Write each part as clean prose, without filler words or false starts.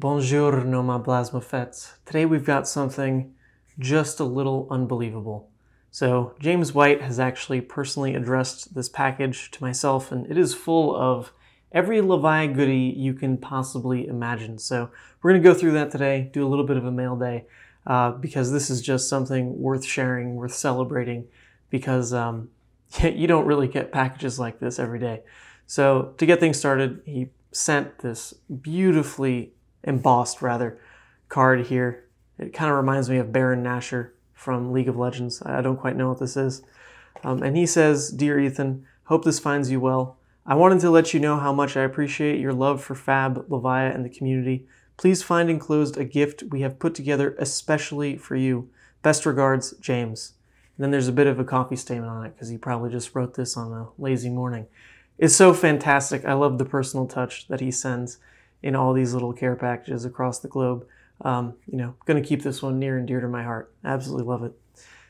Buongiorno, ma plasmafettes. Today we've got something just a little unbelievable. So James White has actually personally addressed this package to myself, and it is full of every Levia goodie you can possibly imagine. So we're going to go through that today, do a little bit of a mail day, because this is just something worth sharing, worth celebrating, because you don't really get packages like this every day. So to get things started, he sent this beautifully embossed card here. It kind of reminds me of Baron Nashor from League of Legends. I don't quite know what this is. And he says, "Dear Ethan, hope this finds you well. I wanted to let you know how much I appreciate your love for Fab, Levia, and the community. Please find enclosed a gift we have put together especially for you. Best regards, James." And then there's a bit of a coffee stain on it because he probably just wrote this on a lazy morning. It's so fantastic. I love the personal touch that he sends in all these little care packages across the globe. Going to keep this one near and dear to my heart. Absolutely love it.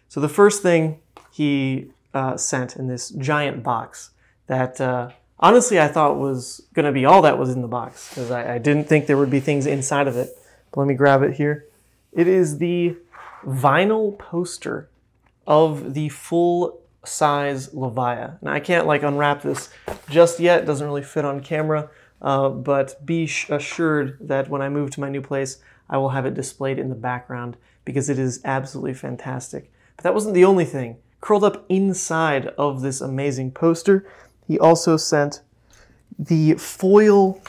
So the first thing he sent in this giant box that honestly I thought was going to be all that was in the box because I didn't think there would be things inside of it. But let me grab it here. It is the vinyl poster of the full-size Levia. Now I can't unwrap this just yet. It doesn't really fit on camera. But be assured that when I move to my new place, I will have it displayed in the background because it is absolutely fantastic. But that wasn't the only thing. Curled up inside of this amazing poster, he also sent the foil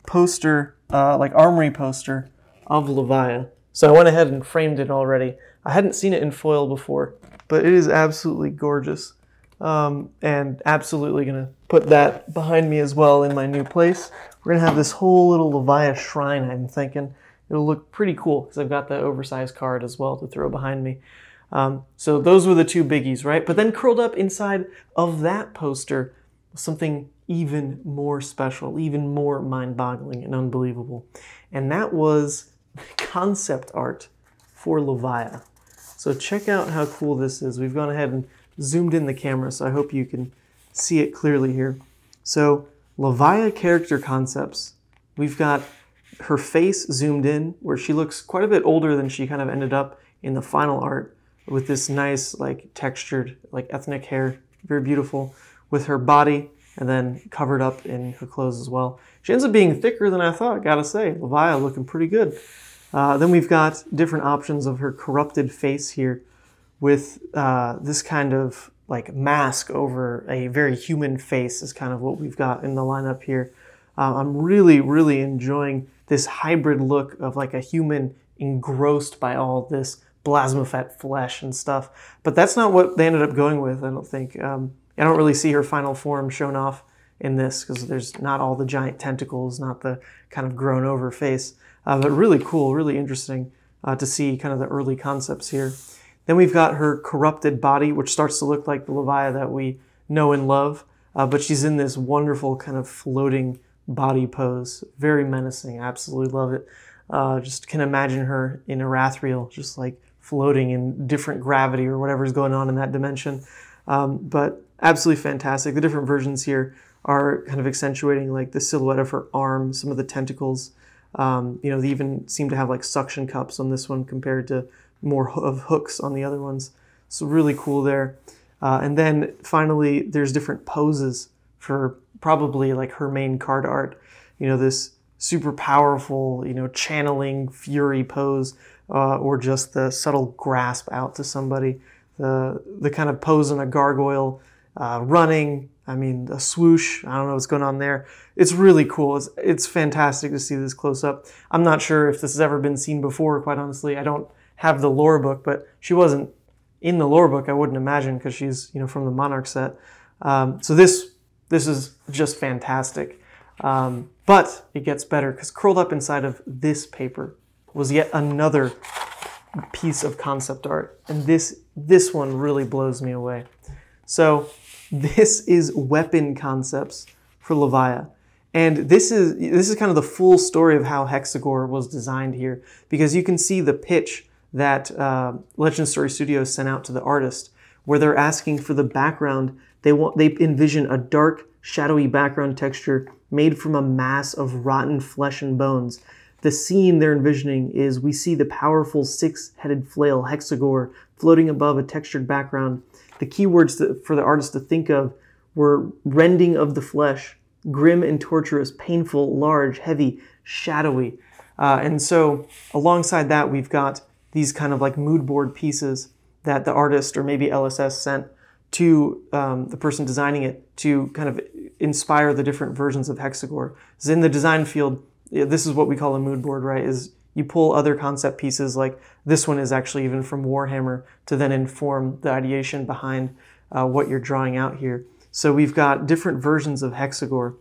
poster, armory poster of Levia. So I went ahead and framed it already. I hadn't seen it in foil before, but it is absolutely gorgeous. And absolutely going to put that behind me as well in my new place. We're going to have this whole little Levia shrine, I'm thinking. It'll look pretty cool because I've got the oversized card as well to throw behind me. So those were the two biggies, right? But then curled up inside of that poster was something even more special, even more mind-boggling and unbelievable. And that was concept art for Levia. So check out how cool this is. We've gone ahead and zoomed in the camera, so I hope you can see it clearly here. So Levia character concepts. We've got her face zoomed in, where she looks quite a bit older than she kind of ended up in the final art, with this nice textured ethnic hair, very beautiful, with her body and then covered up in her clothes as well. She ends up being thicker than I thought, gotta say. Levia looking pretty good. Then we've got different options of her corrupted face here, with this kind of mask over a very human face is kind of what we've got in the lineup here. I'm really, really enjoying this hybrid look of a human engrossed by all this plasmafet flesh and stuff. But that's not what they ended up going with, I don't think. I don't really see her final form shown off in this because there's not all the giant tentacles, not the kind of grown over face. But really cool, really interesting to see kind of the early concepts here. Then we've got her corrupted body, which starts to look like the Levia that we know and love. But she's in this wonderful kind of floating body pose. Very menacing. Absolutely love it. Just can imagine her in Erathiel, just floating in different gravity or whatever's going on in that dimension. But absolutely fantastic. The different versions here are kind of accentuating the silhouette of her arm, some of the tentacles. They even seem to have suction cups on this one compared to more of hooks on the other ones. So really cool there. And then finally, there's different poses for probably her main card art. This super powerful, channeling fury pose, or just the subtle grasp out to somebody. The kind of pose on a gargoyle, running, a swoosh. I don't know what's going on there. It's really cool. It's fantastic to see this close up. I'm not sure if this has ever been seen before, quite honestly. I don't have the lore book, but she wasn't in the lore book, I wouldn't imagine, because she's from the Monarch set. So this is just fantastic. But it gets better because curled up inside of this paper was yet another piece of concept art, and this one really blows me away. So this is weapon concepts for Levia. And this is kind of the full story of how Hexagore was designed here, because you can see the pitch that Legend Story Studios sent out to the artist, where they're asking for the background. They envision a dark, shadowy background texture made from a mass of rotten flesh and bones. the scene they're envisioning is we see the powerful six-headed flail, Hexagore, floating above a textured background. The keywords for the artist to think of were rending of the flesh, grim and torturous, painful, large, heavy, shadowy. And so alongside that, we've got these kind of like mood board pieces that the artist or maybe LSS sent to the person designing it to kind of inspire the different versions of Hexagore. So in the design field, this is what we call a mood board, right? Is you pull other concept pieces, like this one is actually even from Warhammer, to then inform the ideation behind what you're drawing out here. So we've got different versions of Hexagore.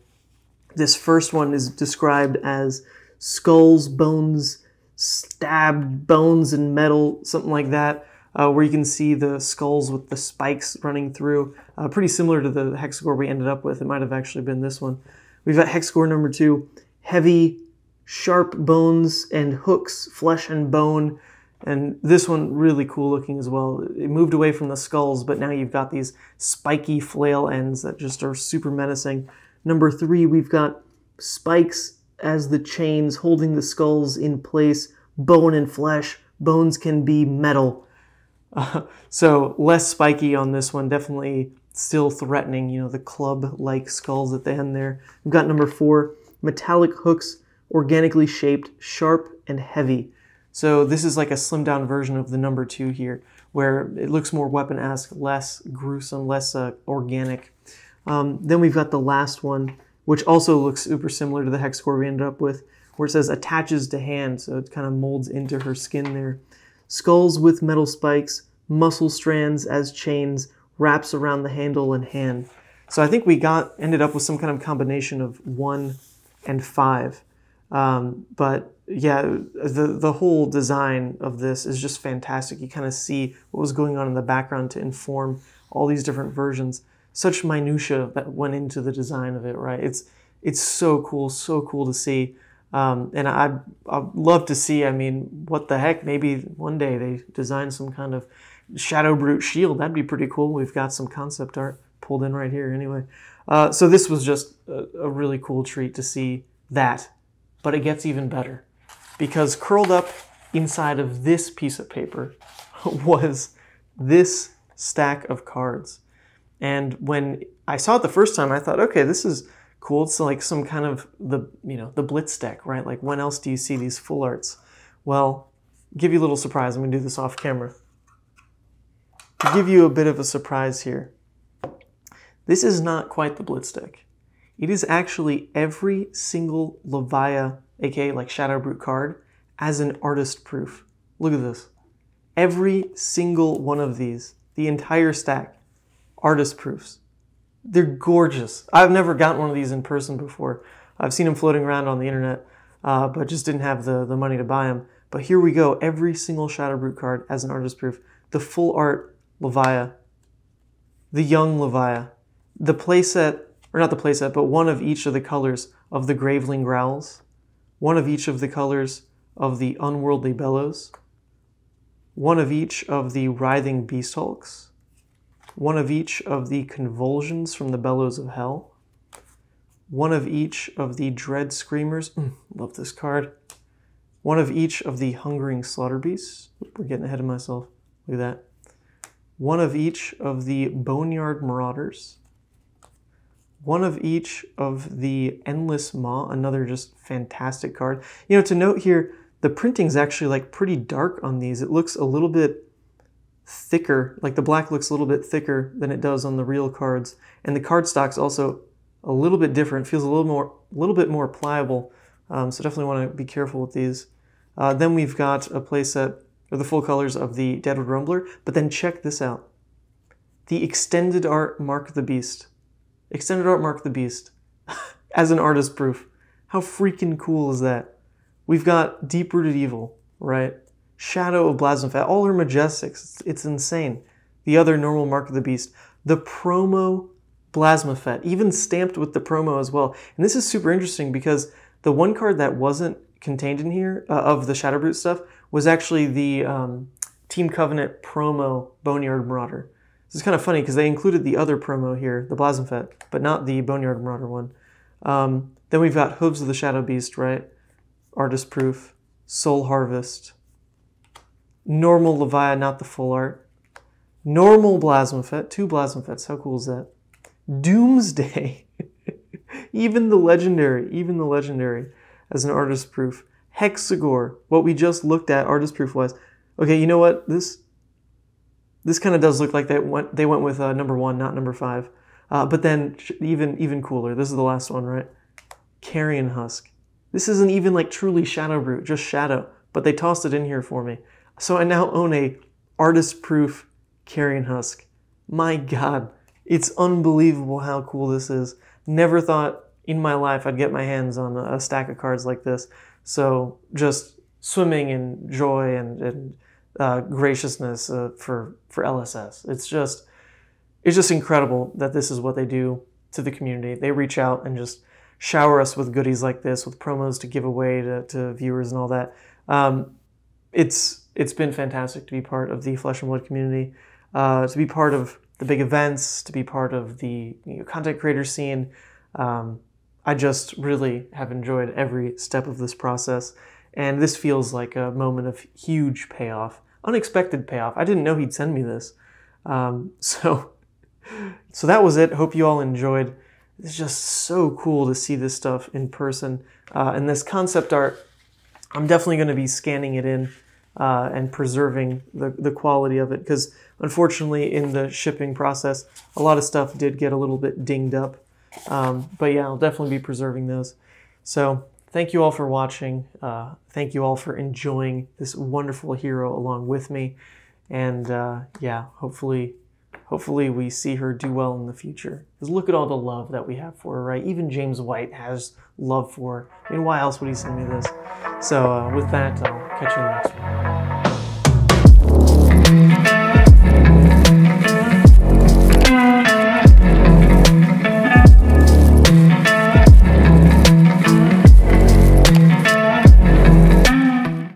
This first one is described as skulls, bones, stabbed bones and metal, something like that, where you can see the skulls with the spikes running through. Pretty similar to the Hexagore we ended up with. It might have actually been this one. We've got Hexagore number 2, heavy, sharp bones and hooks, flesh and bone. And this one really cool looking as well. It moved away from the skulls, but now you've got these spiky flail ends that just are super menacing. Number 3, we've got spikes as the chains holding the skulls in place, bone and flesh. Bones can be metal. So less spiky on this one, definitely still threatening, you know, the club-like skulls at the end there. We've got number 4, metallic hooks, organically shaped, sharp and heavy. So this is like a slimmed down version of the number 2 here, where it looks more weapon-esque, less gruesome, less organic. Then we've got the last one, which also looks super similar to the Hexagore we ended up with, where it says attaches to hand, so it kind of molds into her skin there. Skulls with metal spikes, muscle strands as chains, wraps around the handle and hand. So I think we ended up with some kind of combination of 1 and 5. But yeah, the whole design of this is just fantastic. You kind of see what was going on in the background to inform all these different versions. Such minutia that went into the design of it, right? It's so cool to see. And I'd love to see, I mean, what the heck, maybe one day they design some kind of Shadow Brute shield. That'd be pretty cool. We've got some concept art pulled in right here anyway. So this was just a really cool treat to see that. But it gets even better, because curled up inside of this piece of paper was this stack of cards. And when I saw it the first time, I thought, okay, this is cool. It's like some kind of the Blitz deck, right? Like, when else do you see these full arts? Well, give you a little surprise. I'm gonna do this off camera. To give you a bit of a surprise here, this is not quite the Blitz deck. It is actually every single Levia, aka like Shadow Brute card, as an artist proof. Look at this. Every single one of these, the entire stack, artist proofs. They're gorgeous. I've never gotten one of these in person before. I've seen them floating around on the internet, but just didn't have the money to buy them. But here we go, every single Shadow Brute card as an artist proof. The full art Levia, the young Levia, the playset, or not the playset, but one of each of the colors of the Graveling Growls, one of each of the colors of the Unworldly Bellows, one of each of the Writhing Beast Hulks, one of each of the Convulsions from the Bellows of Hell, one of each of the Dread Screamers, love this card, one of each of the Hungering Slaughter Beasts, we're getting ahead of myself, look at that, one of each of the Boneyard Marauders, one of each of the Endless Maw, another just fantastic card. You know, to note here, the printing's actually like pretty dark on these. It looks a little bit thicker, like the black looks a little bit thicker than it does on the real cards. And the cardstock's also a little bit different, feels a little bit more pliable. So definitely want to be careful with these. Then we've got a playset, or the full colors of the Deadwood Rumbler, but then check this out. The Extended Art Mark of the Beast. Extended Art Mark of the Beast as an artist proof. How freaking cool is that? We've got Deep Rooted Evil, right? Shadow of Blasmophat, all her Majestics. It's insane. The other normal Mark of the Beast. The promo Blasmophat, even stamped with the promo as well. And this is super interesting because the one card that wasn't contained in here of the Shadow Brute stuff was actually the Team Covenant promo Boneyard Marauder. This is kind of funny because they included the other promo here, the Blasmophat, but not the Boneyard Marauder one. Then we've got Hooves of the Shadow Beast, right? artist proof, Soul Harvest, normal Levia, not the full art, normal Blasmafet, 2 Blasmafets, how cool is that? Doomsday, even the legendary as an artist proof. Hexagore, what we just looked at artist proof wise. Okay, you know what? This kind of does look like they went with number 1, not number 5. But then even cooler. This is the last one, right? Carrion Husk. This isn't even like truly Shadow Brute, just Shadow. But they tossed it in here for me. So I now own a artist proof Carrion Husk. My God, it's unbelievable how cool this is. Never thought in my life I'd get my hands on a stack of cards like this. So just swimming in joy and graciousness for LSS. It's just incredible that this is what they do to the community. They reach out and just shower us with goodies like this, with promos to give away to viewers and all that. It's been fantastic to be part of the Flesh and Blood community, to be part of the big events, to be part of the content creator scene. I just really have enjoyed every step of this process, and this feels like a moment of huge payoff, unexpected payoff. I didn't know he'd send me this. So that was it. Hope you all enjoyed. It's just so cool to see this stuff in person. And this concept art, I'm definitely going to be scanning it in and preserving the quality of it, because unfortunately in the shipping process, a lot of stuff did get a little bit dinged up. But yeah, I'll definitely be preserving those. So thank you all for watching. Thank you all for enjoying this wonderful hero along with me. And yeah, hopefully we see her do well in the future. Because look at all the love that we have for her, right? Even James White has love for her. I mean, why else would he send me this? So with that, I'll catch you in the next one.